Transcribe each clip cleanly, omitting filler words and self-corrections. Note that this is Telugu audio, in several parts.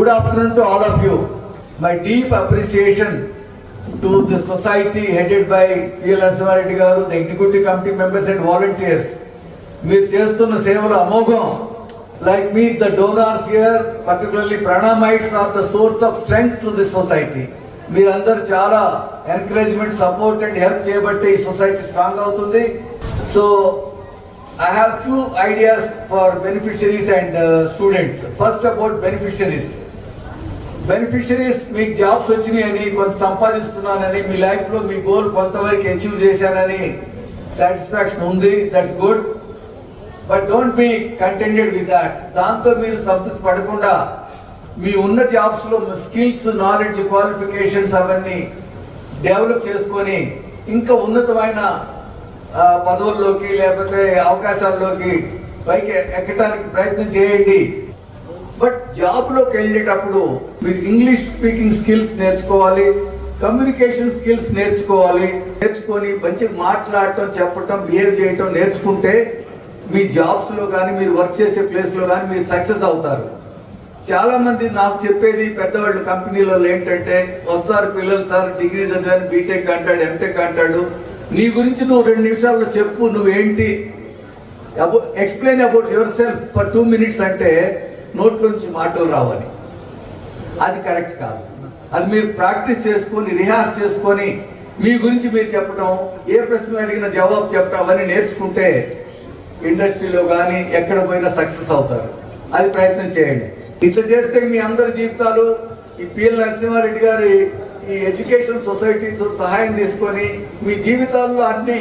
Good afternoon to all of you. My deep appreciation to the society headed by P.L. Narasimha Reddy garu, the executive committee members and volunteers. మీరు చేస్తున్న సేవలు అమోఘం. Like me, the donors here, particularly Pranamites, are the source of strength to this society. మీరందరూ చాలా encouragement, support and help చేయబట్టే ఈ సొసైటీ స్ట్రాంగ్ అవుతుంది. So I have few ideas for beneficiaries and students. First about beneficiaries. Beneficiaries, మీకు జాబ్స్ వచ్చినాయని, కొంత సంపాదిస్తున్నానని, మీ లైఫ్ లో మీ గోల్ కొంతవరకు అచీవ్ చేశానని సాటిస్ఫాక్షన్ ఉంది. That's good. But don't be కంటెంటెడ్ with that. దాంతో మీరు సంతృప్తి పడకుండా మీ ఉన్న జాబ్స్ లో స్కిల్స్, నాలెడ్జ్, క్వాలిఫికేషన్స్ అవన్నీ డెవలప్ చేసుకొని ఇంకా ఉన్నతమైన పదవుల్లోకి లేకపోతే అవకాశాల్లోకి పైకి ఎక్కడానికి ప్రయత్నం చేయండి. బట్ జాబ్ లోకి వెళ్ళేటప్పుడు మీరు ఇంగ్లీష్ స్పీకింగ్ స్కిల్స్ నేర్చుకోవాలి, కమ్యూనికేషన్ స్కిల్స్ నేర్చుకొని మంచిగా మాట్లాడటం, చెప్పటం, బిహేవ్ చేయటం నేర్చుకుంటే మీ జాబ్స్ లో కానీ మీరు వర్క్ చేసే ప్లేస్ లో కానీ మీరు సక్సెస్ అవుతారు. చాలా మంది నాకు చెప్పేది పెద్దవాళ్ళు కంపెనీలలో ఏంటంటే, వస్తారు పిల్లలు, సార్ డిగ్రీ చదివాను, బీటెక్ అంటాడు, ఎంటెక్ అంటాడు, నీ గురించి నువ్వు 2 నిమిషాల్లో చెప్పు, నువ్వేంటి, explain about your self for 2 minutes అంటే నోట్లోంచి మాటలు రావాలి. అది కరెక్ట్ కాదు. అది మీరు ప్రాక్టీస్ చేసుకొని, రిహార్స్ చేసుకొని మీ గురించి మీరు చెప్పడం, ఏ ప్రశ్న అడిగిన జవాబు చెప్పడం అవన్నీ నేర్చుకుంటే ఇండస్ట్రీలో కానీ ఎక్కడ పోయినా సక్సెస్ అవుతారు. అది ప్రయత్నం చేయండి. ఇట్లా చేస్తే మీ అందరి జీవితాలు ఈ పిఎల్ నరసింహా రెడ్డి గారి ఈ ఎడ్యుకేషన్ సొసైటీతో సహాయం తీసుకొని మీ జీవితాల్లో అన్ని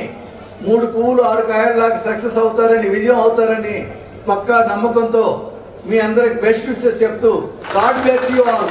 3 పువ్వులు 6 కాయల్లాగా సక్సెస్ అవుతారని, విజయం అవుతారని పక్కా నమ్మకంతో మీ అందరికి బెస్ట్ విషెస్ చెప్తూ, గాడ్ బ్లెస్ యు ఆల్.